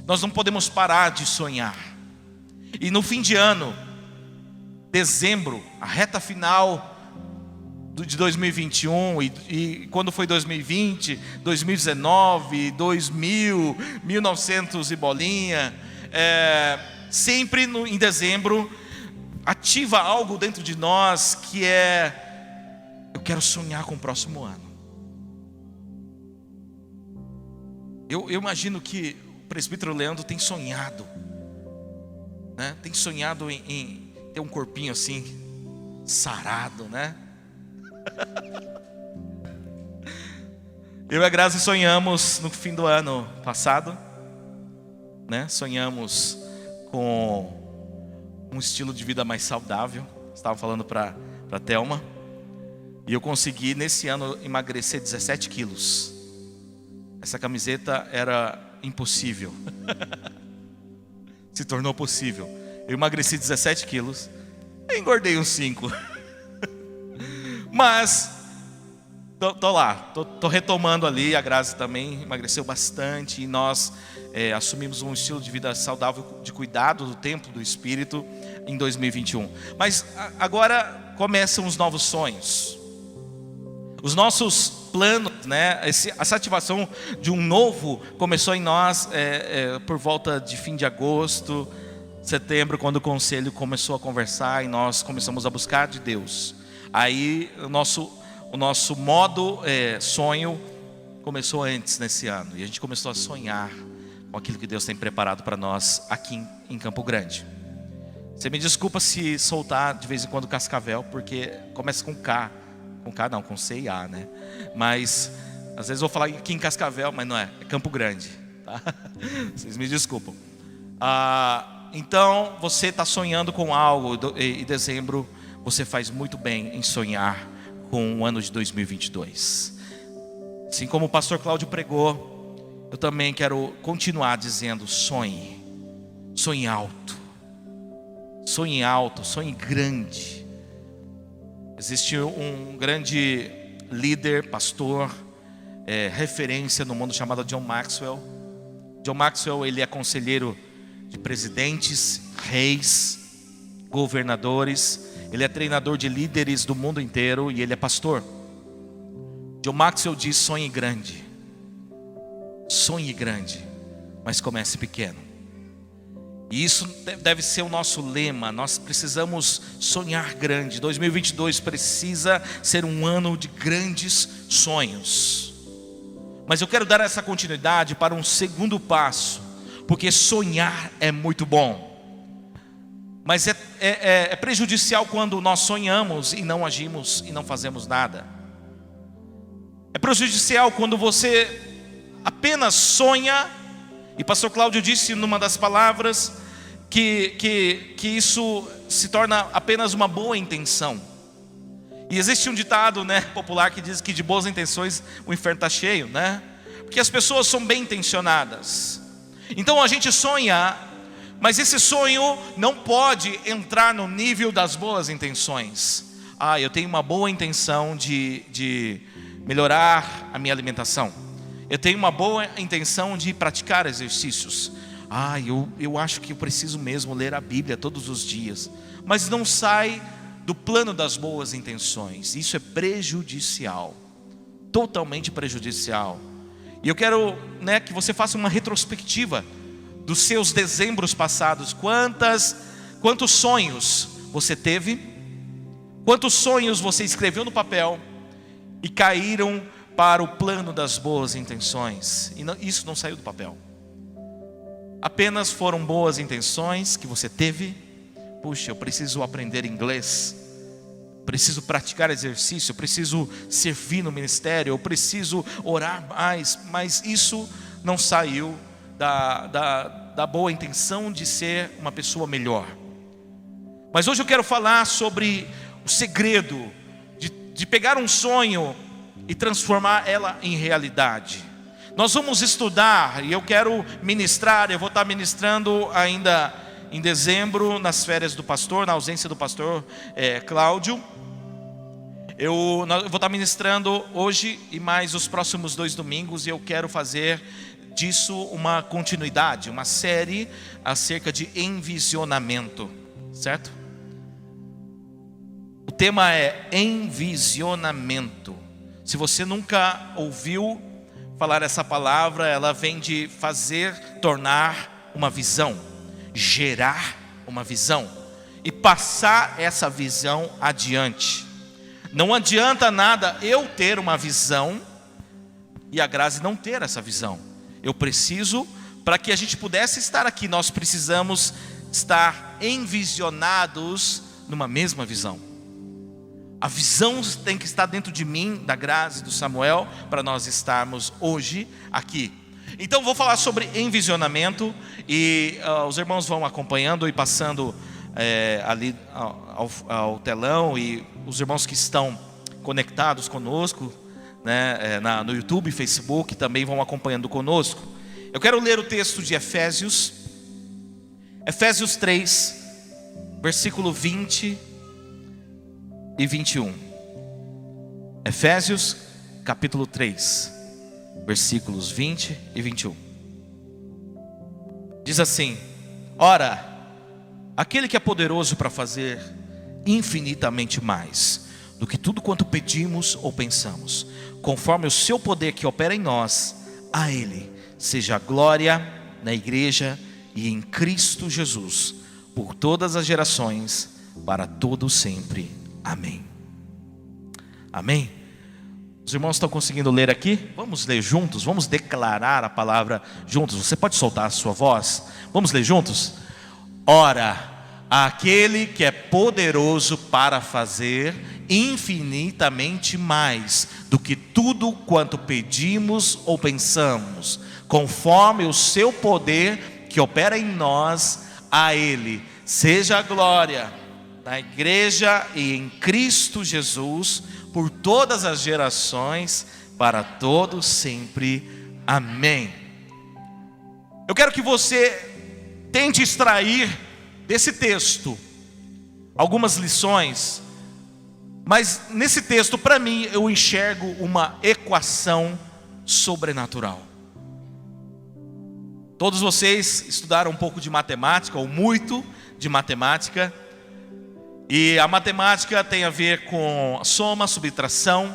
Nós não podemos parar de sonhar. E no fim de ano, dezembro, a reta final de 2021 e quando foi 2020, 2019, 2000, 1900 e bolinha, sempre em dezembro ativa algo dentro de nós que eu quero sonhar com o próximo ano. Eu imagino que o presbítero Leandro tem sonhado, né? Tem sonhado em ter um corpinho assim sarado, né? Eu e a Grazi sonhamos no fim do ano passado, né? Sonhamos com um estilo de vida mais saudável. Estava falando para Thelma. E eu consegui nesse ano emagrecer 17 quilos. Essa camiseta era impossível. Se tornou possível. Eu emagreci 17 quilos. Eu engordei uns 5. Mas tô lá, tô retomando ali. A Grazi também emagreceu bastante. E nós assumimos um estilo de vida saudável, de cuidado do tempo, do espírito, em 2021. Mas agora começam os novos sonhos. Os nossos planos, né? Essa ativação de um novo começou em nós por volta de fim de agosto, setembro, quando o conselho começou a conversar e nós começamos a buscar de Deus. Aí o nosso modo sonho começou antes nesse ano. E a gente começou a sonhar com aquilo que Deus tem preparado para nós aqui em Campo Grande. Você me desculpa se soltar de vez em quando Cascavel, porque começa com K. Com K não, com C e A, né? Mas às vezes eu vou falar aqui em Cascavel, mas não é Campo Grande, tá? Vocês me desculpam. Então você está sonhando com algo, e dezembro você faz muito bem em sonhar com o ano de 2022. Assim como o pastor Cláudio pregou, eu também quero continuar dizendo: sonhe, sonhe alto, sonhe grande. Existe um grande líder, pastor, referência no mundo chamado John Maxwell. John Maxwell, ele é conselheiro de presidentes, reis, governadores. Ele é treinador de líderes do mundo inteiro e ele é pastor. John Maxwell diz: sonhe grande, mas comece pequeno. E isso deve ser o nosso lema. Nós precisamos sonhar grande. 2022 precisa ser um ano de grandes sonhos. Mas eu quero dar essa continuidade para um segundo passo, porque sonhar é muito bom. Mas é prejudicial quando nós sonhamos e não agimos e não fazemos nada. É prejudicial quando você apenas sonha. E pastor Cláudio disse numa das palavras que isso se torna apenas uma boa intenção. E existe um ditado, né, popular que diz que de boas intenções o inferno está cheio, né? Porque as pessoas são bem intencionadas. Então a gente sonha, mas esse sonho não pode entrar no nível das boas intenções. Eu tenho uma boa intenção de melhorar a minha alimentação. Eu tenho uma boa intenção de praticar exercícios. Eu acho que eu preciso mesmo ler a Bíblia todos os dias. Mas não sai do plano das boas intenções. Isso é prejudicial. Totalmente prejudicial. E eu quero, né, que você faça uma retrospectiva dos seus dezembros passados. Quantos sonhos você teve? Quantos sonhos você escreveu no papel e caíram para o plano das boas intenções? E isso não saiu do papel. Apenas foram boas intenções que você teve. Puxa, eu preciso aprender inglês, preciso praticar exercício, eu preciso servir no ministério, eu preciso orar mais. Mas isso não saiu da boa intenção de ser uma pessoa melhor. Mas hoje eu quero falar sobre o segredo de pegar um sonho e transformar ela em realidade. Nós vamos estudar, e eu quero ministrar. Eu vou estar ministrando ainda em dezembro, nas férias do pastor, na ausência do pastor Cláudio. Eu vou estar ministrando hoje e mais os próximos 2 domingos. E eu quero fazer disso uma continuidade, uma série acerca de envisionamento, certo? O tema é envisionamento. Se você nunca ouviu falar essa palavra, ela vem de fazer, tornar uma visão, gerar uma visão e passar essa visão adiante. Não adianta nada eu ter uma visão e a Grazi não ter essa visão. Eu preciso, para que a gente pudesse estar aqui, nós precisamos estar envisionados numa mesma visão. A visão tem que estar dentro de mim, da Grazi, do Samuel, para nós estarmos hoje aqui. Então vou falar sobre envisionamento e os irmãos vão acompanhando e passando ali ao telão, e os irmãos que estão conectados conosco, né, no YouTube e Facebook também vão acompanhando conosco. Eu quero ler o texto de Efésios 3, versículo 20 e 21. Efésios capítulo 3, versículos 20 e 21. Diz assim: ora, aquele que é poderoso para fazer infinitamente mais do que tudo quanto pedimos ou pensamos, conforme o seu poder que opera em nós, a Ele seja a glória na igreja e em Cristo Jesus, por todas as gerações, para todo sempre. Amém. Amém. Os irmãos estão conseguindo ler aqui? Vamos ler juntos, vamos declarar a palavra juntos. Você pode soltar a sua voz? Vamos ler juntos? Ora, aquele que é poderoso para fazer infinitamente mais do que tudo quanto pedimos ou pensamos, conforme o seu poder que opera em nós, a Ele seja a glória na igreja e em Cristo Jesus, por todas as gerações, para todos sempre. Amém. Eu quero que você tente extrair desse texto algumas lições, mas nesse texto, para mim, eu enxergo uma equação sobrenatural. Todos vocês estudaram um pouco de matemática, ou muito de matemática, e a matemática tem a ver com soma, subtração,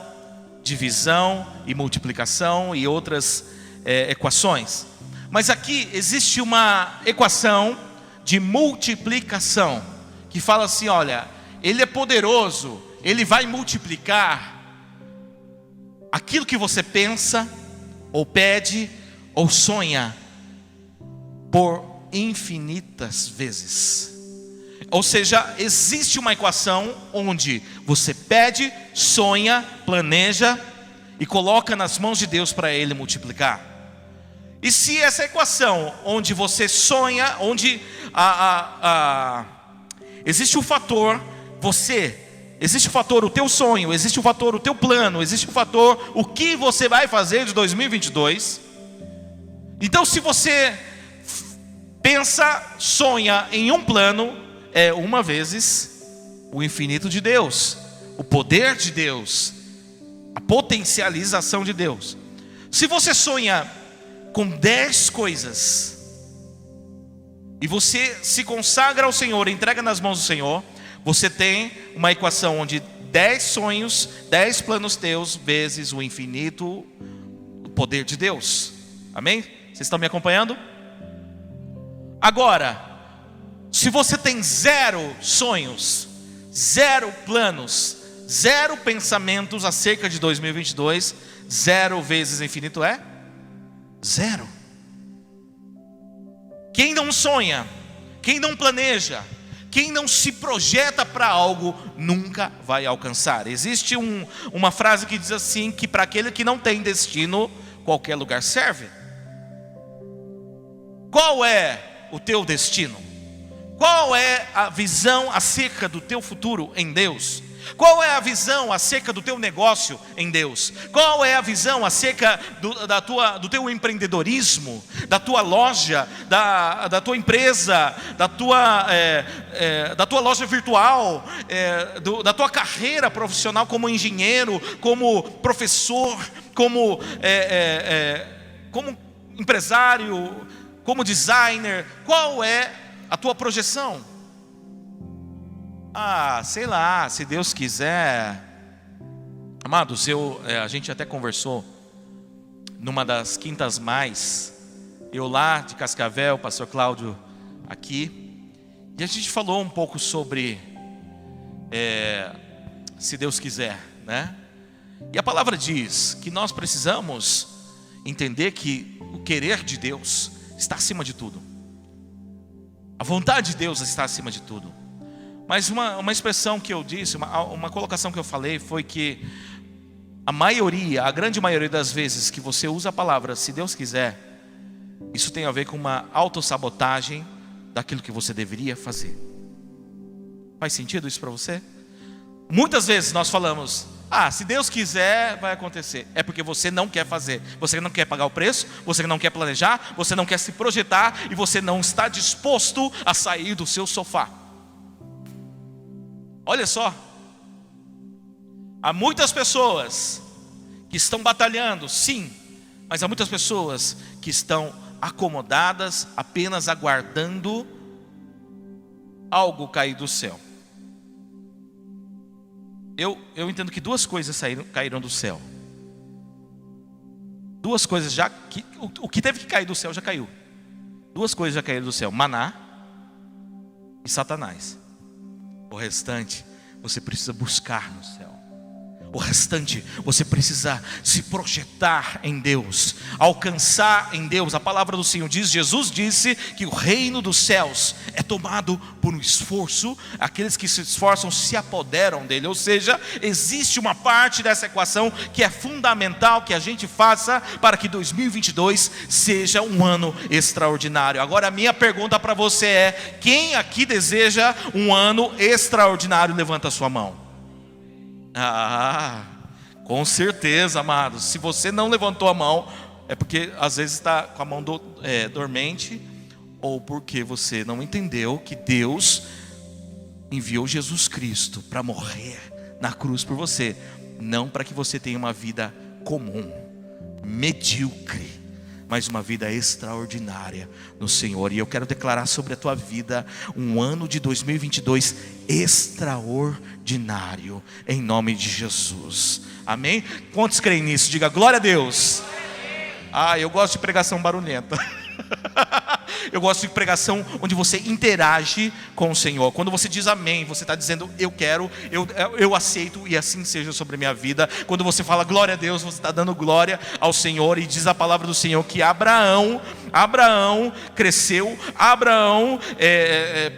divisão e multiplicação e outras equações. Mas aqui existe uma equação de multiplicação, que fala assim: olha, Ele é poderoso, Ele vai multiplicar aquilo que você pensa, ou pede, ou sonha, por infinitas vezes. Ou seja, existe uma equação onde você pede, sonha, planeja e coloca nas mãos de Deus para Ele multiplicar. E se essa equação onde você sonha, onde existe o fator você, existe o fator o teu sonho, existe o fator o teu plano, existe o fator o que você vai fazer de 2022. Então, se você pensa, sonha em um plano, é uma vezes o infinito de Deus, o poder de Deus, a potencialização de Deus. Se você sonha com 10 coisas e você se consagra ao Senhor, entrega nas mãos do Senhor, você tem uma equação onde 10 sonhos, 10 planos teus, vezes o infinito, o poder de Deus. Amém? Vocês estão me acompanhando? Agora, se você tem 0 sonhos, 0 planos, 0 pensamentos acerca de 2022, 0 vezes infinito é 0. Quem não sonha, quem não planeja, quem não se projeta para algo, nunca vai alcançar. Existe uma frase que diz assim, que para aquele que não tem destino, qualquer lugar serve. Qual é o teu destino? Qual é a visão acerca do teu futuro em Deus? Qual é a visão acerca do teu negócio em Deus? Qual é a visão acerca do teu empreendedorismo, da tua loja, da tua empresa, da tua loja virtual, da tua carreira profissional como engenheiro, como professor, como empresário, como designer, qual é a tua projeção? Sei lá, se Deus quiser. Amados, a gente até conversou numa das quintas mais, eu lá de Cascavel, o pastor Cláudio aqui, e a gente falou um pouco sobre se Deus quiser, né? E a palavra diz que nós precisamos entender que o querer de Deus está acima de tudo, a vontade de Deus está acima de tudo. Mas uma expressão que eu disse, uma colocação que eu falei foi que a grande maioria das vezes que você usa a palavra se Deus quiser, isso tem a ver com uma autossabotagem daquilo que você deveria fazer. Faz sentido isso para você? Muitas vezes nós falamos, se Deus quiser vai acontecer. É porque você não quer fazer, você não quer pagar o preço, você não quer planejar, você não quer se projetar e você não está disposto a sair do seu sofá. Olha só, há muitas pessoas que estão batalhando, sim, mas há muitas pessoas que estão acomodadas, apenas aguardando algo cair do céu. Eu entendo que duas coisas caíram do céu. Duas coisas o que teve que cair do céu já caiu. Duas coisas já caíram do céu: Maná e Satanás. O restante você precisa buscar no céu. O restante você precisa se projetar em Deus, alcançar em Deus. A palavra do Senhor diz, Jesus disse que o reino dos céus é tomado por um esforço. Aqueles que se esforçam se apoderam dele. Ou seja, existe uma parte dessa equação que é fundamental que a gente faça para que 2022 seja um ano extraordinário. Agora a minha pergunta para você é: quem aqui deseja um ano extraordinário? Levanta a sua mão. Com certeza, amados. Se você não levantou a mão, é porque às vezes está com a mão dormente, ou porque você não entendeu que Deus enviou Jesus Cristo para morrer na cruz por você, não para que você tenha uma vida comum, medíocre, mas uma vida extraordinária no Senhor. E eu quero declarar sobre a tua vida um ano de 2022 extraordinário, em nome de Jesus. Amém? Quantos creem nisso? Diga glória a Deus. Eu gosto de pregação barulhenta. Eu gosto de pregação onde você interage com o Senhor. Quando você diz amém, você está dizendo eu quero, eu aceito, e assim seja sobre a minha vida. Quando você fala glória a Deus, você está dando glória ao Senhor. E diz a palavra do Senhor que Abraão cresceu, Abraão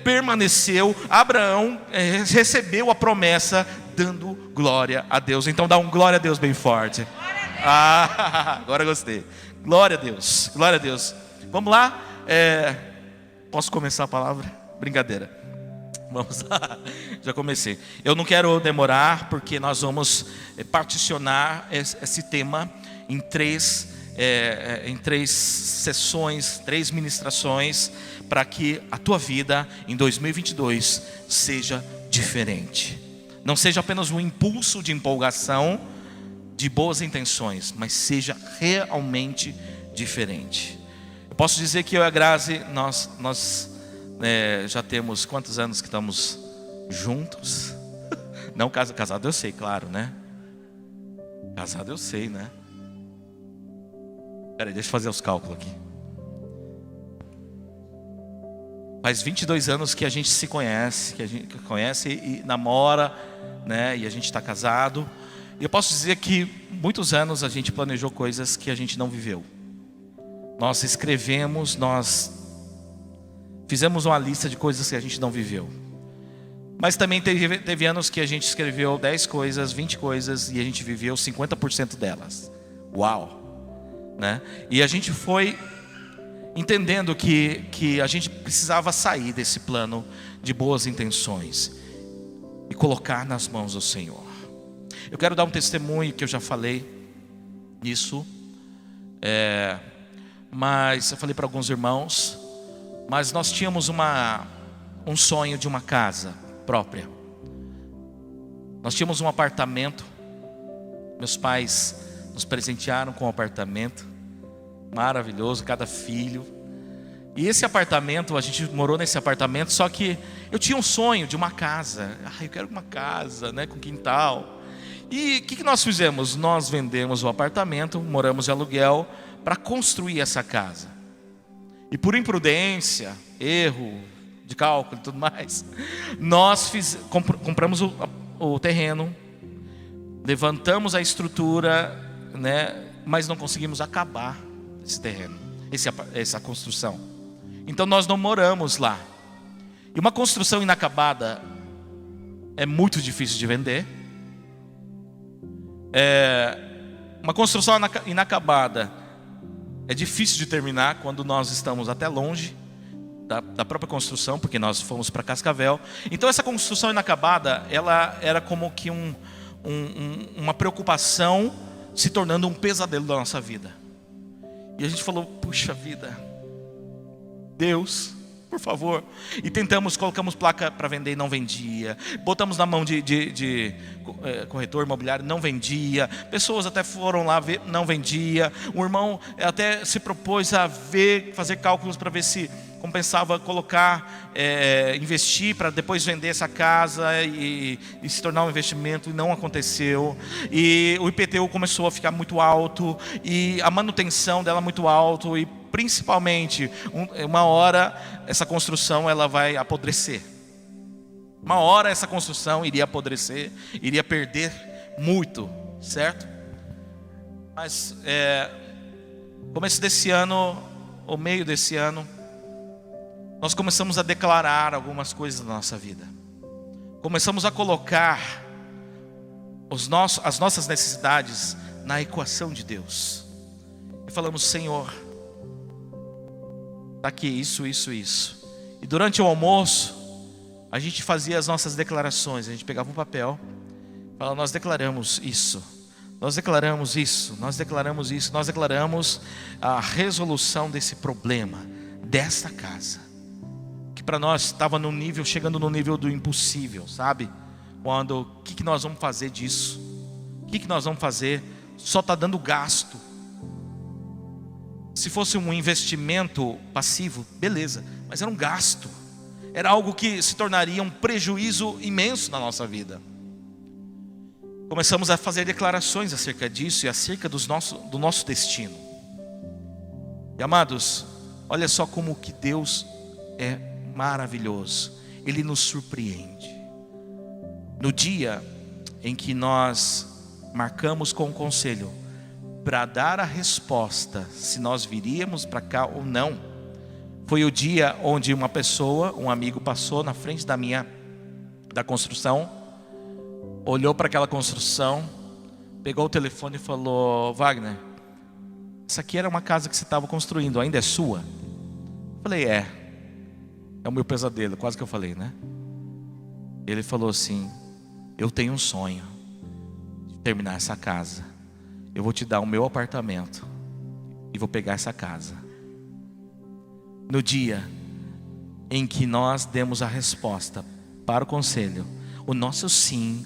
permaneceu, Abraão recebeu a promessa, dando glória a Deus. Então dá um glória a Deus bem forte. Agora gostei. Glória a Deus, glória a Deus. Vamos lá? Posso começar a palavra? Brincadeira. Vamos lá. Já comecei. Eu não quero demorar, porque nós vamos particionar esse tema em três sessões, 3 ministrações, para que a tua vida em 2022 seja diferente. Não seja apenas um impulso de empolgação, de boas intenções, mas seja realmente diferente. Posso dizer que eu e a Grazi, nós já temos quantos anos que estamos juntos? Não casado eu sei, claro, né? Casado eu sei, né? Peraí, deixa eu fazer os cálculos aqui. Faz 22 anos que a gente se conhece, e namora, né? E a gente está casado. E eu posso dizer que muitos anos a gente planejou coisas que a gente não viveu. Nós escrevemos, nós fizemos uma lista de coisas que a gente não viveu. Mas também teve anos que a gente escreveu 10 coisas, 20 coisas, e a gente viveu 50% delas. Uau! Né? E a gente foi entendendo que a gente precisava sair desse plano de boas intenções e colocar nas mãos do Senhor. Eu quero dar um testemunho que eu já falei nisso. Mas eu falei para alguns irmãos, mas nós tínhamos um sonho de uma casa própria. Nós tínhamos um apartamento. Meus pais nos presentearam com um apartamento. maravilhoso, cada filho. E esse apartamento, a gente morou nesse apartamento, só que eu tinha um sonho de uma casa. Eu quero uma casa, né, com quintal. E o que nós fizemos? Nós vendemos o apartamento, moramos de aluguel, para construir essa casa. E por imprudência, erro de cálculo e tudo mais, nós compramos o terreno, levantamos a estrutura, né, mas não conseguimos acabar esse terreno, essa construção. Então nós não moramos lá. E uma construção inacabada é muito difícil de vender. Uma construção inacabada é difícil de terminar quando nós estamos até longe da própria construção, porque nós fomos para Cascavel. Então essa construção inacabada, ela era como que uma preocupação se tornando um pesadelo da nossa vida. E a gente falou, puxa vida, Deus, por favor. E colocamos placa para vender e não vendia. Botamos na mão de corretor imobiliário, não vendia. Pessoas até foram lá ver, não vendia. O irmão até se propôs a fazer cálculos para ver se compensava colocar, investir para depois vender essa casa e se tornar um investimento, e não aconteceu. E o IPTU começou a ficar muito alto, e a manutenção dela muito alto, e principalmente, uma hora essa construção ela vai apodrecer. Uma hora essa construção iria apodrecer, iria perder muito, certo? Mas começo desse ano, ou meio desse ano, nós começamos a declarar algumas coisas na nossa vida. Começamos a colocar as nossas necessidades na equação de Deus. E falamos, Senhor, está aqui isso. E durante o almoço, a gente fazia as nossas declarações. A gente pegava um papel, falava, nós declaramos isso, nós declaramos isso, nós declaramos isso, nós declaramos a resolução desse problema, desta casa. Que para nós estava chegando no nível do impossível, sabe? O que nós vamos fazer disso? O que nós vamos fazer? Só está dando gasto. Se fosse um investimento passivo, beleza, mas era um gasto. Era algo que se tornaria um prejuízo imenso na nossa vida. Começamos a fazer declarações acerca disso e acerca do nosso destino. E amados, olha só como que Deus é maravilhoso. Ele nos surpreende. No dia em que nós marcamos com o conselho para dar a resposta se nós viríamos para cá ou não, foi o dia onde um amigo passou na frente da construção, olhou para aquela construção, pegou o telefone e falou, Wagner, essa aqui era uma casa que você estava construindo, ainda é sua? Eu falei, é o meu pesadelo, quase que eu falei, né? Ele falou assim, eu tenho um sonho de terminar essa casa. Eu vou te dar o meu apartamento e vou pegar essa casa. No dia em que nós demos a resposta para o conselho, o nosso sim,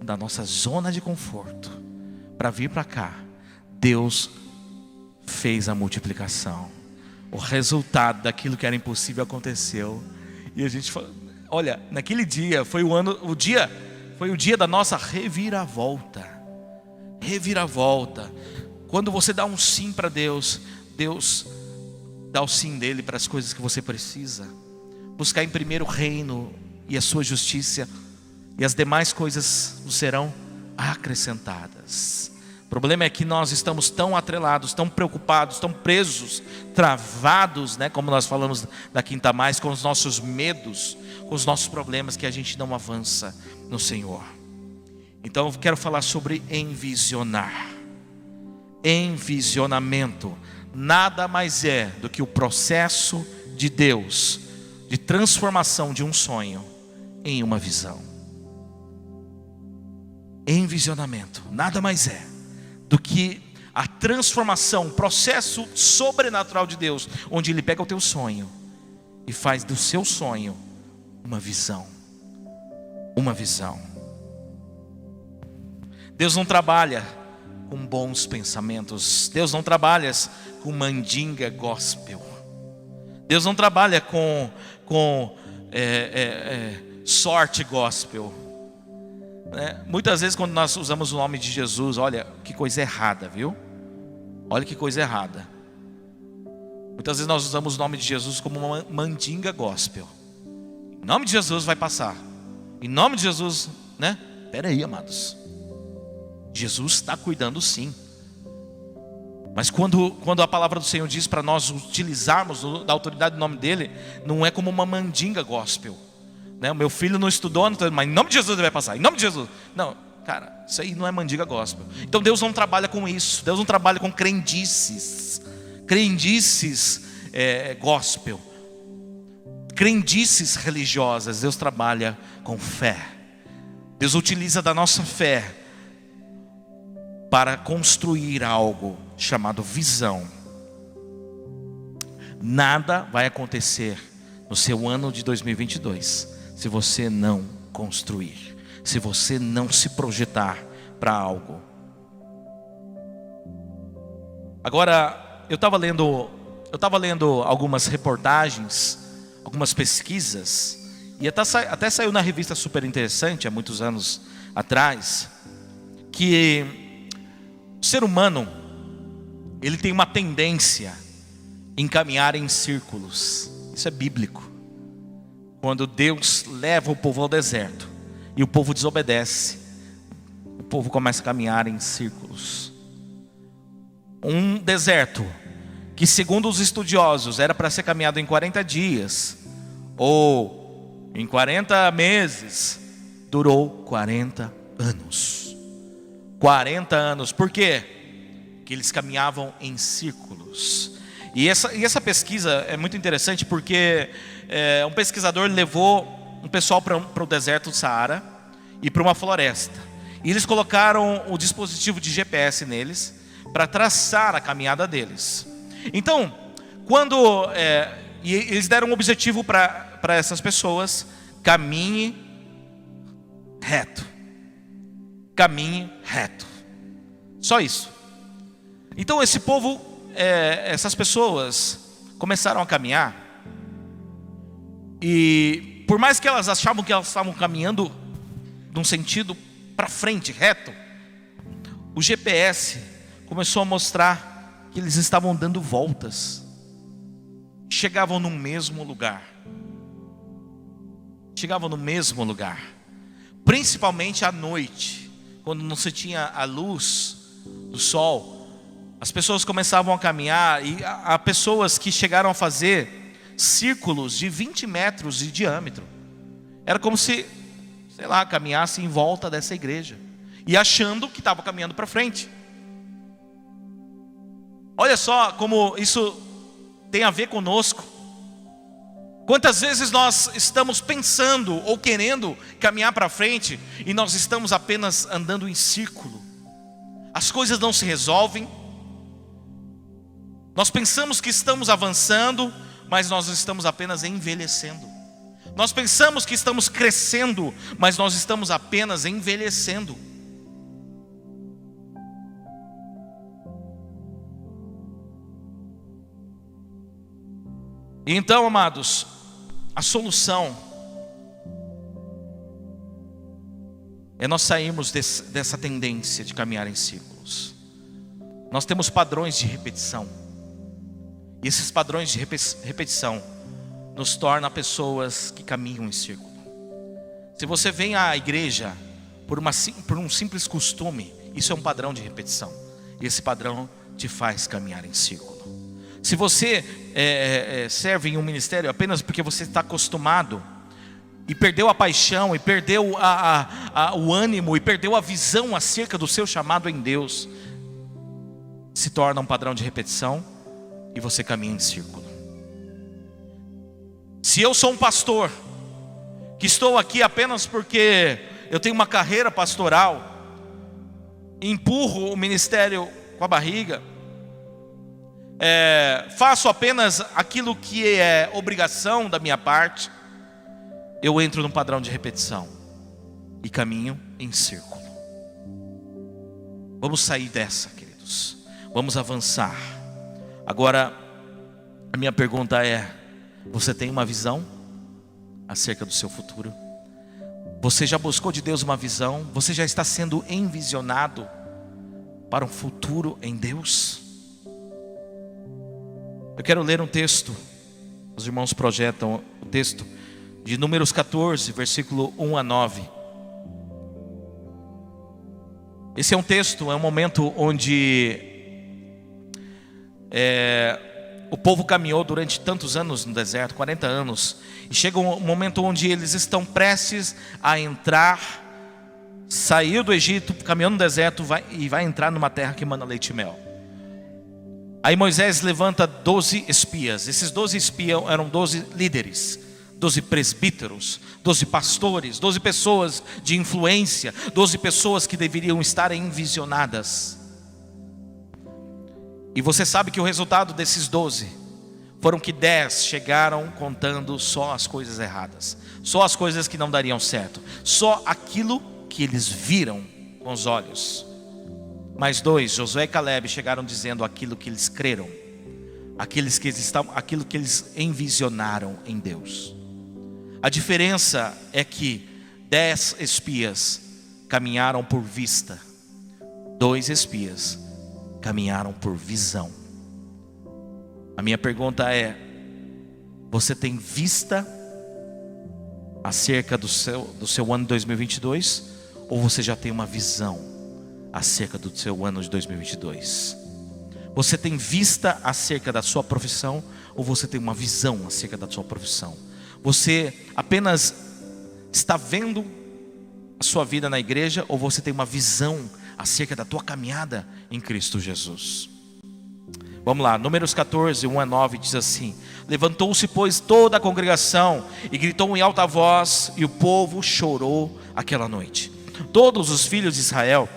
da nossa zona de conforto, para vir para cá, Deus fez a multiplicação. O resultado daquilo que era impossível aconteceu. E a gente falou, olha, naquele dia foi o dia da nossa reviravolta. Quando você dá um sim para Deus, Deus dá o sim dele para as coisas que você precisa. Buscar em primeiro o reino e a sua justiça, e as demais coisas serão acrescentadas. O problema é que nós estamos tão atrelados, tão preocupados, tão presos, travados, né, como nós falamos da Quinta Mais, com os nossos medos, com os nossos problemas, que a gente não avança no Senhor. Então eu quero falar sobre envisionar. Envisionamento nada mais é do que o processo de Deus de transformação de um sonho em uma visão. Envisionamento nada mais é do que a transformação, o processo sobrenatural de Deus, onde Ele pega o teu sonho e faz do seu sonho uma visão. Uma visão. Deus não trabalha com bons pensamentos. Deus não trabalha com mandinga gospel. Deus não trabalha com sorte gospel. Muitas vezes quando nós usamos o nome de Jesus, olha que coisa errada, viu? Olha que coisa errada. Muitas vezes nós usamos o nome de Jesus como uma mandinga gospel. Em nome de Jesus vai passar. Em nome de Jesus, né? Espera aí, amados. Jesus está cuidando sim. Mas quando a palavra do Senhor diz para nós utilizarmos da autoridade do nome dele, não é como uma mandinga gospel. O meu filho não estudou, mas em nome de Jesus ele vai passar. Em nome de Jesus. Não, cara, isso aí não é mandinga gospel. Então Deus não trabalha com isso. Deus não trabalha com crendices. Crendices gospel. Crendices religiosas. Deus trabalha com fé. Deus utiliza da nossa fé para construir algo chamado visão. Nada vai acontecer no seu ano de 2022 se você não construir, se você não se projetar para algo. Agora, eu estava lendo algumas reportagens, algumas pesquisas, e até saiu na revista Super Interessante há muitos anos atrás, que o ser humano, ele tem uma tendência em caminhar em círculos. Isso é bíblico. Quando Deus leva o povo ao deserto e o povo desobedece, o povo começa a caminhar em círculos. Um deserto que, segundo os estudiosos, era para ser caminhado em 40 dias ou em 40 meses, durou 40 anos. 40 anos. Por quê? Que eles caminhavam em círculos. E essa pesquisa é muito interessante porque um pesquisador levou um pessoal para o deserto do Saara e para uma floresta. E eles colocaram o dispositivo de GPS neles para traçar a caminhada deles. Então, e eles deram um objetivo para essas pessoas: caminhe reto. Caminhe reto. Só isso. Então esse povo, essas pessoas começaram a caminhar. E por mais que elas achavam que elas estavam caminhando num sentido para frente, reto, o GPS começou a mostrar que eles estavam dando voltas. Chegavam no mesmo lugar. Chegavam no mesmo lugar. Principalmente à noite, quando não se tinha a luz do sol, as pessoas começavam a caminhar, e há pessoas que chegaram a fazer círculos de 20 metros de diâmetro. Era como se, sei lá, caminhasse em volta dessa igreja, e achando que estava caminhando para frente. Olha só como isso tem a ver conosco. Quantas vezes nós estamos pensando ou querendo caminhar para frente e nós estamos apenas andando em círculo. As coisas não se resolvem. Nós pensamos que estamos avançando, mas nós estamos apenas envelhecendo. Nós pensamos que estamos crescendo, mas nós estamos apenas envelhecendo. Então, amados, a solução é nós sairmos dessa tendência de caminhar em círculos. Nós temos padrões de repetição, e esses padrões de repetição nos tornam pessoas que caminham em círculo. Se você vem à igreja por um simples costume, isso é um padrão de repetição, e esse padrão te faz caminhar em círculo. Se você serve em um ministério apenas porque você está acostumado, e perdeu a paixão, e perdeu o ânimo, e perdeu a visão acerca do seu chamado em Deus, se torna um padrão de repetição, e você caminha em círculo. Se eu sou um pastor, que estou aqui apenas porque eu tenho uma carreira pastoral, empurro o ministério com a barriga, faço apenas aquilo que é obrigação da minha parte, eu entro num padrão de repetição e caminho em círculo. Vamos sair dessa, queridos. Vamos avançar. Agora, a minha pergunta é: você tem uma visão acerca do seu futuro? Você já buscou de Deus uma visão? Você já está sendo envisionado para um futuro em Deus? Eu quero ler um texto. Os irmãos projetam o texto de Números 14, versículo 1 a 9. Esse é um texto, é um momento onde o povo caminhou durante tantos anos no deserto, 40 anos. E chega um momento onde eles estão prestes a entrar, sair do Egito, caminhando no deserto e vai entrar numa terra que mana leite e mel. Aí Moisés levanta 12 espias. Esses 12 espias eram 12 líderes, 12 presbíteros, 12 pastores, 12 pessoas de influência, 12 pessoas que deveriam estar envisionadas. E você sabe que o resultado desses 12 foram que 10 chegaram contando só as coisas erradas, só as coisas que não dariam certo, só aquilo que eles viram com os olhos. Mais 2, Josué e Caleb, chegaram dizendo aquilo que eles creram, aquilo que eles envisionaram em Deus. A diferença é que 10 espias caminharam por vista, 2 espias caminharam por visão. A minha pergunta é: você tem vista acerca do seu ano de 2022? Ou você já tem uma visão acerca do seu ano de 2022? Você tem vista acerca da sua profissão? Ou você tem uma visão acerca da sua profissão? Você apenas está vendo a sua vida na igreja? Ou você tem uma visão acerca da tua caminhada em Cristo Jesus? Vamos lá, Números 14, 1 a 9 diz assim: levantou-se, pois, toda a congregação e gritou em alta voz, e o povo chorou aquela noite. Todos os filhos de Israel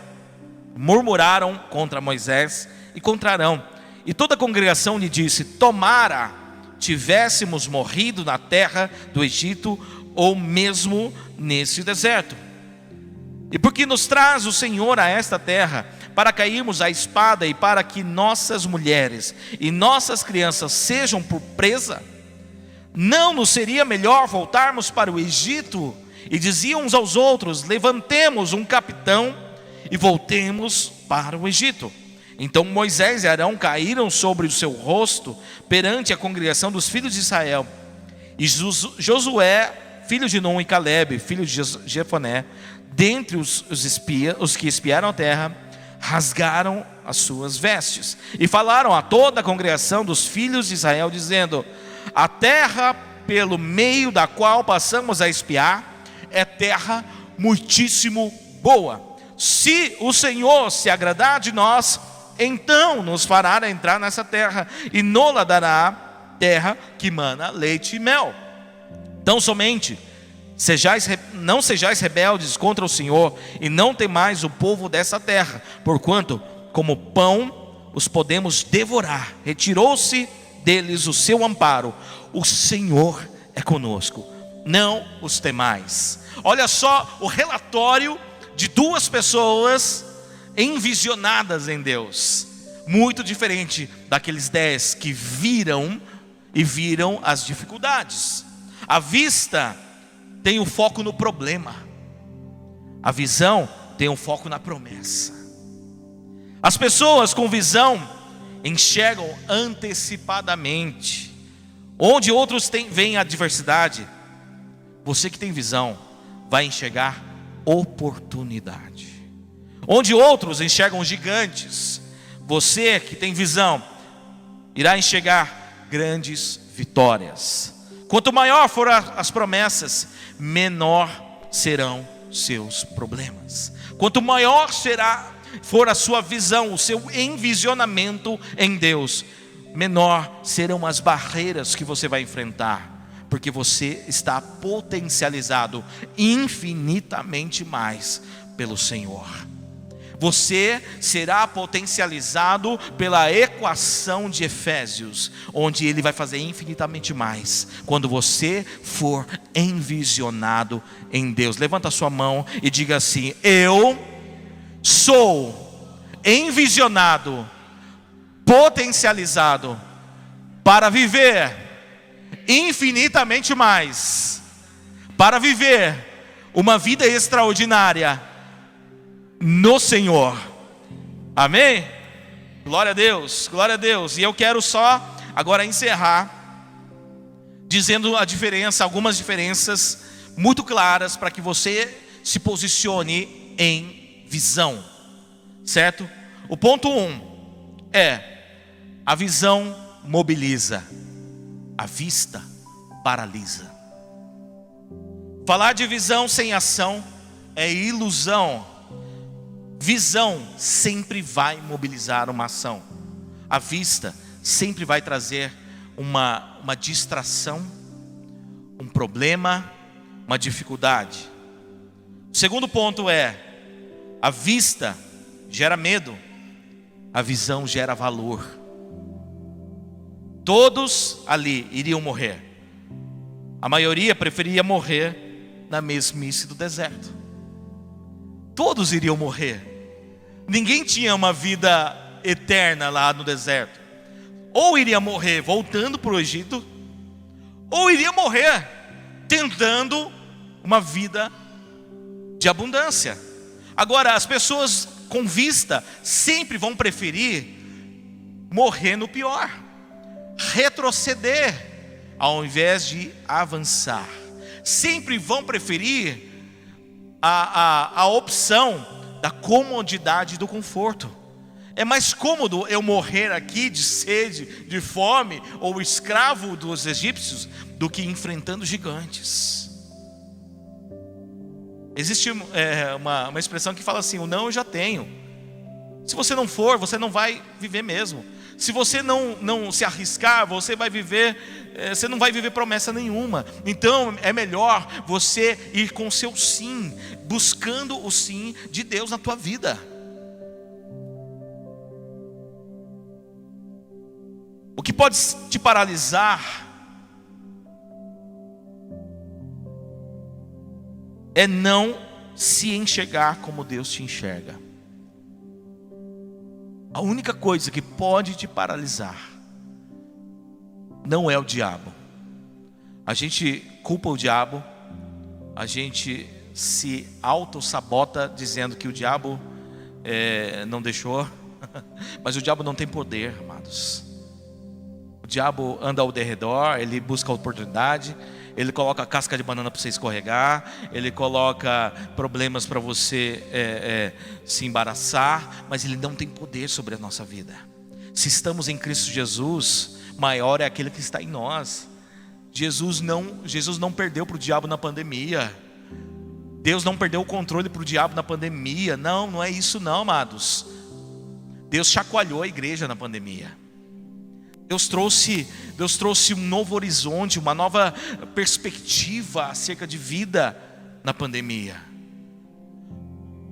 murmuraram contra Moisés e contra Arão, e toda a congregação lhe disse: tomara tivéssemos morrido na terra do Egito, ou mesmo nesse deserto. E por que nos traz o Senhor a esta terra, para cairmos à espada, e para que nossas mulheres e nossas crianças sejam por presa? Não nos seria melhor voltarmos para o Egito? E diziam uns aos outros: levantemos um capitão e voltemos para o Egito. Então Moisés e Arão caíram sobre o seu rosto perante a congregação dos filhos de Israel. E Josué, filho de Nun, e Caleb, filho de Jefoné, dentre os que espiaram a terra, rasgaram as suas vestes e falaram a toda a congregação dos filhos de Israel, dizendo: a terra pelo meio da qual passamos a espiar é terra muitíssimo boa. Se o Senhor se agradar de nós, então nos fará entrar nessa terra, e nos dará terra que mana leite e mel. Então somente não sejais rebeldes contra o Senhor, e não temais o povo dessa terra, porquanto como pão os podemos devorar. Retirou-se deles o seu amparo. O Senhor é conosco, não os temais. Olha só o relatório de 2 pessoas envisionadas em Deus, muito diferente daqueles 10 que viram as dificuldades. A vista tem o foco no problema, a visão tem o foco na promessa. As pessoas com visão enxergam antecipadamente, onde outros veem a adversidade. Você que tem visão vai enxergar oportunidade. Onde outros enxergam gigantes, você que tem visão irá enxergar grandes vitórias. Quanto maior for as promessas, menor serão seus problemas. Quanto maior for a sua visão, o seu envisionamento em Deus, menor serão as barreiras que você vai enfrentar, porque você está potencializado infinitamente mais pelo Senhor. Você será potencializado pela equação de Efésios, onde ele vai fazer infinitamente mais quando você for envisionado em Deus. Levanta a sua mão e diga assim: eu sou envisionado, potencializado para viver infinitamente mais, para viver uma vida extraordinária no Senhor. Amém? Glória a Deus, glória a Deus. E eu quero só agora encerrar dizendo a diferença, algumas diferenças muito claras para que você se posicione em visão, certo? O ponto 1 é: a visão mobiliza, a vista paralisa. Falar de visão sem ação é ilusão. Visão sempre vai mobilizar uma ação. A vista sempre vai trazer uma distração, um problema, uma dificuldade. O segundo ponto é: a vista gera medo, a visão gera valor. Todos ali iriam morrer. A maioria preferia morrer na mesmice do deserto. Todos iriam morrer. Ninguém tinha uma vida eterna lá no deserto. Ou iria morrer voltando para o Egito, ou iria morrer tentando uma vida de abundância. Agora, as pessoas com vista sempre vão preferir morrer no pior, retroceder ao invés de avançar. Sempre vão preferir a opção da comodidade e do conforto. É mais cômodo eu morrer aqui de sede, de fome, ou escravo dos egípcios, do que enfrentando gigantes. Existe uma expressão que fala assim: o não eu já tenho. Se você não for, você não vai viver mesmo. Se você não se arriscar, você não vai viver promessa nenhuma. Então é melhor você ir com o seu sim, buscando o sim de Deus na tua vida. O que pode te paralisar é não se enxergar como Deus te enxerga. A única coisa que pode te paralisar não é o diabo. A gente culpa o diabo, a gente se auto-sabota dizendo que o diabo não deixou, mas o diabo não tem poder, amados. O diabo anda ao derredor, ele busca a oportunidade, ele coloca a casca de banana para você escorregar, ele coloca problemas para você se embaraçar, mas ele não tem poder sobre a nossa vida. Se estamos em Cristo Jesus, maior é aquele que está em nós. Jesus não perdeu para o diabo na pandemia. Deus não perdeu o controle para o diabo na pandemia. Não é isso não, amados. Deus chacoalhou a igreja na pandemia. Deus trouxe um novo horizonte, uma nova perspectiva acerca de vida na pandemia.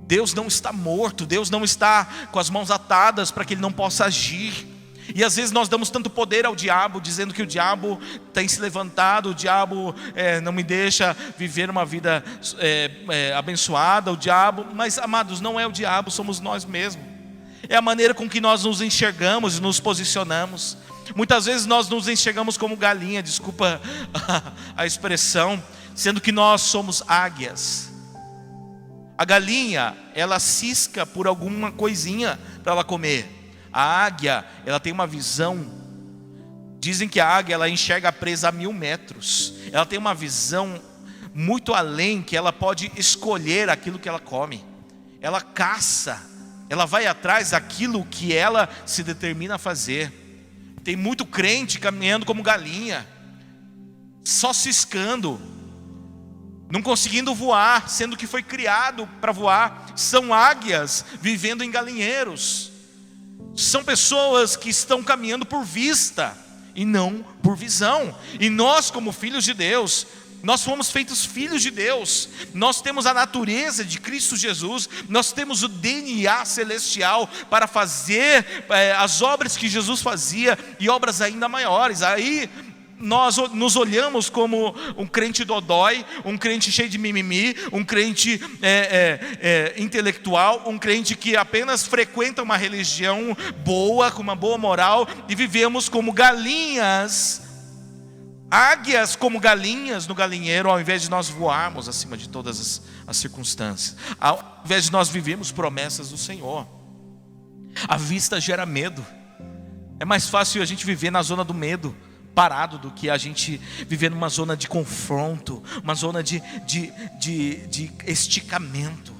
Deus não está morto, Deus não está com as mãos atadas para que Ele não possa agir. E às vezes nós damos tanto poder ao diabo, dizendo que o diabo tem se levantado, o diabo não me deixa viver uma vida abençoada, o diabo. Mas amados, não é o diabo, somos nós mesmos. É a maneira com que nós nos enxergamos e nos posicionamos. Muitas vezes nós nos enxergamos como galinha, desculpa a expressão, sendo que nós somos águias. A galinha, ela cisca por alguma coisinha para ela comer. A águia, ela tem uma visão. Dizem que a águia, ela enxerga a presa a 1000 metros. Ela tem uma visão muito além, que ela pode escolher aquilo que ela come. Ela caça, ela vai atrás daquilo que ela se determina a fazer. Tem muito crente caminhando como galinha, só ciscando, não conseguindo voar, sendo que foi criado para voar. São águias vivendo em galinheiros. São pessoas que estão caminhando por vista e não por visão. E nós, como filhos de Deus, nós fomos feitos filhos de Deus. Nós temos a natureza de Cristo Jesus. Nós temos o DNA celestial para fazer as obras que Jesus fazia e obras ainda maiores. Aí nós nos olhamos como um crente dodói, um crente cheio de mimimi, um crente intelectual, um crente que apenas frequenta uma religião boa, com uma boa moral, e vivemos como galinhas, águias como galinhas no galinheiro, ao invés de nós voarmos acima de todas as circunstâncias, ao invés de nós vivermos promessas do Senhor. A vista gera medo. É mais fácil a gente viver na zona do medo parado do que a gente viver numa zona de confronto, uma zona de esticamento.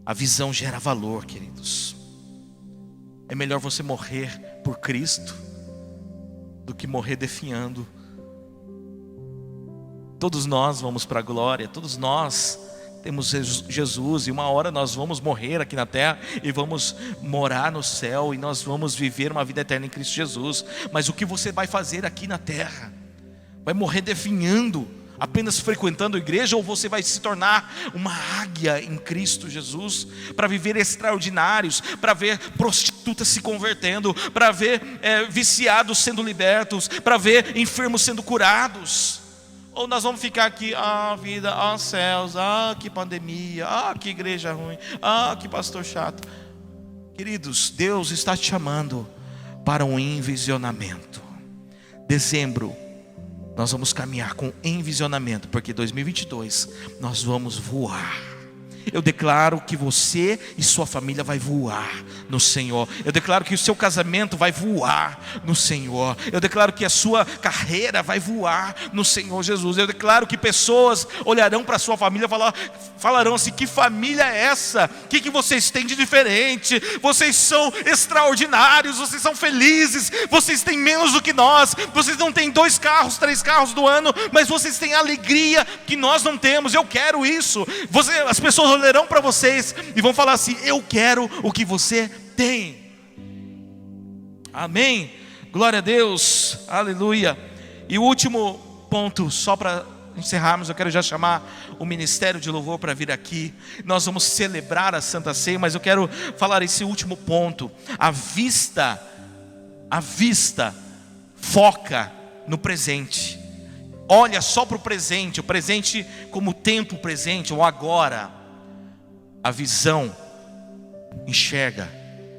A visão gera valor, queridos. É melhor você morrer por Cristo do que morrer definhando. Todos nós vamos para a glória, todos nós temos Jesus, e uma hora nós vamos morrer aqui na terra e vamos morar no céu, e nós vamos viver uma vida eterna em Cristo Jesus. Mas o que você vai fazer aqui na terra? Vai morrer definhando, apenas frequentando a igreja, ou você vai se tornar uma águia em Cristo Jesus, para viver extraordinários, para ver prostitutas se convertendo, para ver viciados sendo libertos, para ver enfermos sendo curados? Ou nós vamos ficar aqui, vida, céus, que pandemia, que igreja ruim, que pastor chato. Queridos, Deus está te chamando para um envisionamento. Dezembro, nós vamos caminhar com envisionamento, porque 2022 nós vamos voar. Eu declaro que você e sua família vai voar no Senhor. Eu declaro que o seu casamento vai voar no Senhor. Eu declaro que a sua carreira vai voar no Senhor Jesus. Eu declaro que pessoas olharão para a sua família e falarão assim: que família é essa? O que vocês têm de diferente? Vocês são extraordinários, vocês são felizes, vocês têm menos do que nós, vocês não têm 2 carros, 3 carros do ano, mas vocês têm alegria que nós não temos. Eu quero isso. As pessoas olharão para vocês e vão falar assim: eu quero o que você tem. Amém? Glória a Deus, aleluia. E o último ponto, só para encerrarmos, eu quero já chamar o ministério de louvor para vir aqui. Nós vamos celebrar a Santa Ceia, mas eu quero falar esse último ponto. A vista foca no presente. Olha só para o presente como tempo presente, ou agora. A visão enxerga,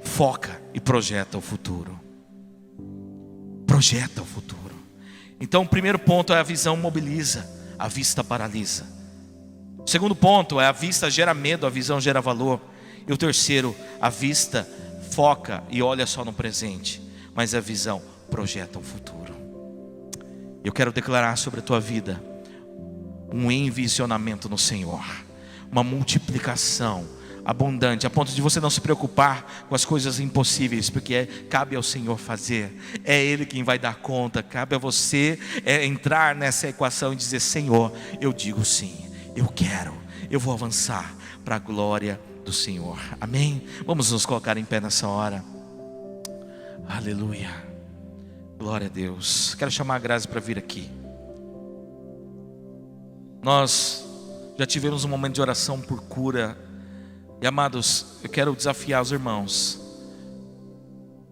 foca e projeta o futuro. Projeta o futuro. Então o primeiro ponto é: a visão mobiliza, a vista paralisa. O segundo ponto é: a vista gera medo, a visão gera valor. E o terceiro: a vista foca e olha só no presente, mas a visão projeta o futuro. Eu quero declarar sobre a tua vida um envisionamento no Senhor, uma multiplicação abundante, a ponto de você não se preocupar com as coisas impossíveis, porque cabe ao Senhor fazer. É Ele quem vai dar conta. Cabe a você entrar nessa equação e dizer: Senhor, eu digo sim, eu quero, eu vou avançar para a glória do Senhor. Amém? Vamos nos colocar em pé nessa hora. Aleluia, glória a Deus. Quero chamar a Grazi para vir aqui. Nós já tivemos um momento de oração por cura. E amados, eu quero desafiar os irmãos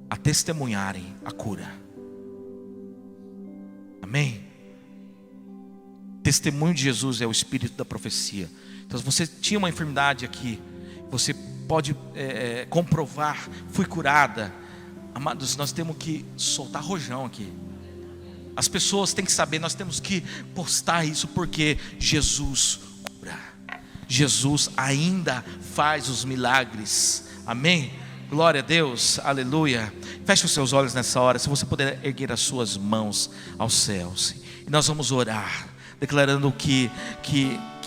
a testemunharem a cura. Amém? Testemunho de Jesus é o espírito da profecia. Então, se você tinha uma enfermidade aqui, você pode comprovar: fui curada. Amados, nós temos que soltar rojão aqui. As pessoas têm que saber, nós temos que postar isso, porque Jesus cura. Jesus ainda faz os milagres. Amém? Glória a Deus, aleluia. Feche os seus olhos nessa hora, se você puder erguer as suas mãos aos céus. E nós vamos orar, declarando que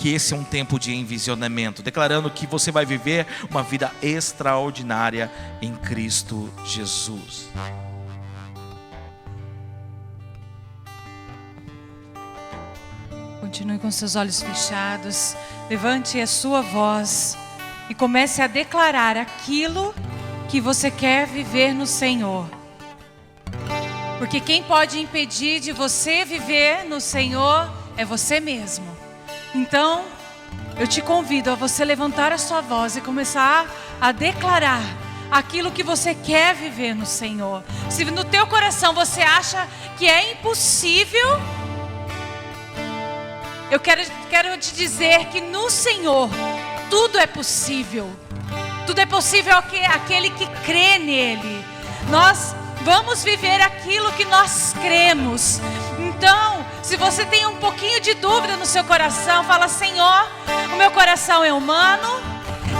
esse é um tempo de envisionamento, declarando que você vai viver uma vida extraordinária em Cristo Jesus. Continue com seus olhos fechados. Levante a sua voz e comece a declarar aquilo que você quer viver no Senhor. Porque quem pode impedir de você viver no Senhor é você mesmo. Então, eu te convido a você levantar a sua voz e começar a declarar aquilo que você quer viver no Senhor. Se no teu coração você acha que é impossível, eu quero te dizer que no Senhor tudo é possível. Tudo é possível aquele que crê nele. Nós vamos viver aquilo que nós cremos. Então, se você tem um pouquinho de dúvida no seu coração, fala: Senhor, o meu coração é humano,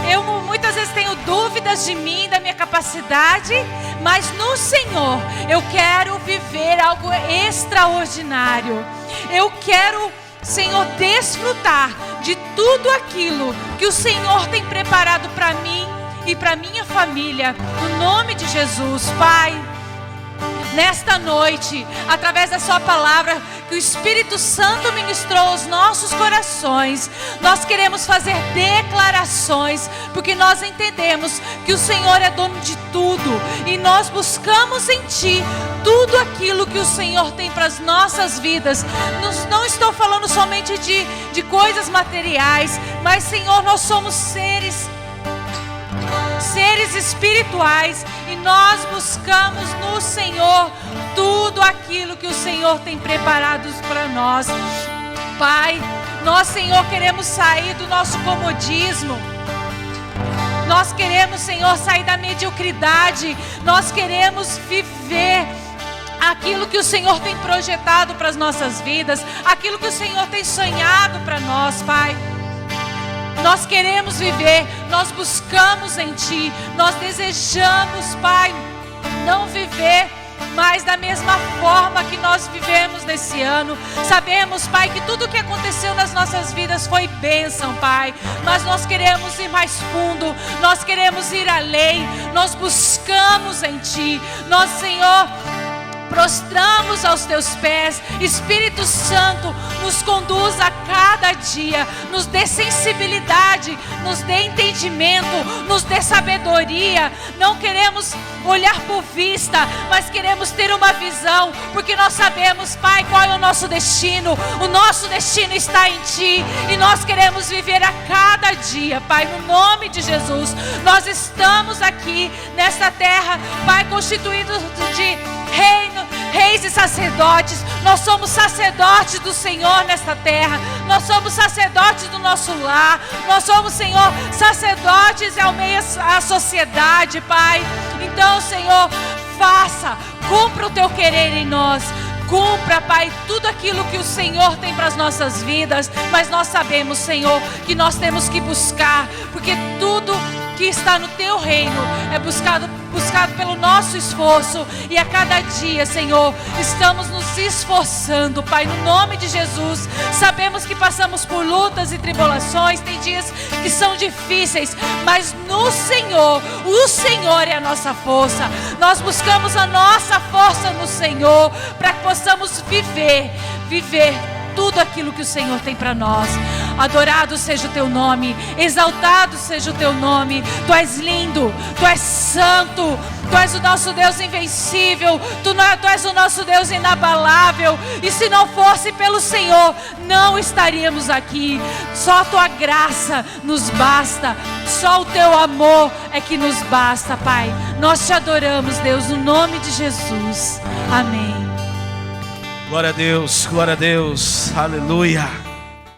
eu muitas vezes tenho dúvidas de mim, da minha capacidade, mas no Senhor eu quero viver algo extraordinário. Eu quero, Senhor, desfrutar de tudo aquilo que o Senhor tem preparado para mim e para minha família, no nome de Jesus. Pai, nesta noite, através da sua palavra que o Espírito Santo ministrou aos nossos corações, nós queremos fazer declarações, porque nós entendemos que o Senhor é dono de tudo, e nós buscamos em Ti tudo aquilo que o Senhor tem para as nossas vidas. Não estou falando somente de coisas materiais, mas, Senhor, nós somos seres espirituais, e nós buscamos no Senhor tudo aquilo que o Senhor tem preparado para nós. Pai, nós, Senhor, queremos sair do nosso comodismo. Nós queremos, Senhor, sair da mediocridade. Nós queremos viver aquilo que o Senhor tem projetado para as nossas vidas, aquilo que o Senhor tem sonhado para nós, Pai. Nós queremos viver, nós buscamos em Ti, nós desejamos, Pai, não viver mais da mesma forma que nós vivemos nesse ano. Sabemos, Pai, que tudo o que aconteceu nas nossas vidas foi bênção, Pai, mas nós queremos ir mais fundo, nós queremos ir além, nós buscamos em Ti. Nós, Senhor, prostramos aos Teus pés. Espírito Santo, nos conduz a cada dia, nos dê sensibilidade, nos dê entendimento, nos dê sabedoria. Não queremos olhar por vista, mas queremos ter uma visão, porque nós sabemos, Pai, qual é o nosso destino. O nosso destino está em Ti, e nós queremos viver a cada dia, Pai, no nome de Jesus. Nós estamos aqui nesta terra, Pai, constituídos de reis e sacerdotes. Nós somos sacerdotes do Senhor nesta terra. Nós somos sacerdotes do nosso lar. Nós somos, Senhor, sacerdotes ao meio à sociedade, Pai. Então, Senhor, cumpra o Teu querer em nós. Cumpra, Pai, tudo aquilo que o Senhor tem para as nossas vidas. Mas nós sabemos, Senhor, que nós temos que buscar, porque tudo que está no Teu reino é buscado pelo nosso esforço, e a cada dia, Senhor, estamos nos esforçando, Pai, no nome de Jesus. Sabemos que passamos por lutas e tribulações, tem dias que são difíceis, mas no Senhor, o Senhor é a nossa força. Nós buscamos a nossa força no Senhor, para que possamos viver tudo aquilo que o Senhor tem para nós. Adorado seja o Teu nome, exaltado seja o Teu nome. Tu és lindo, Tu és santo, Tu és o nosso Deus invencível, Tu és o nosso Deus inabalável. E se não fosse pelo Senhor, não estaríamos aqui. Só a Tua graça nos basta, só o Teu amor é que nos basta, Pai. Nós Te adoramos, Deus, no nome de Jesus. Amém. Glória a Deus, aleluia.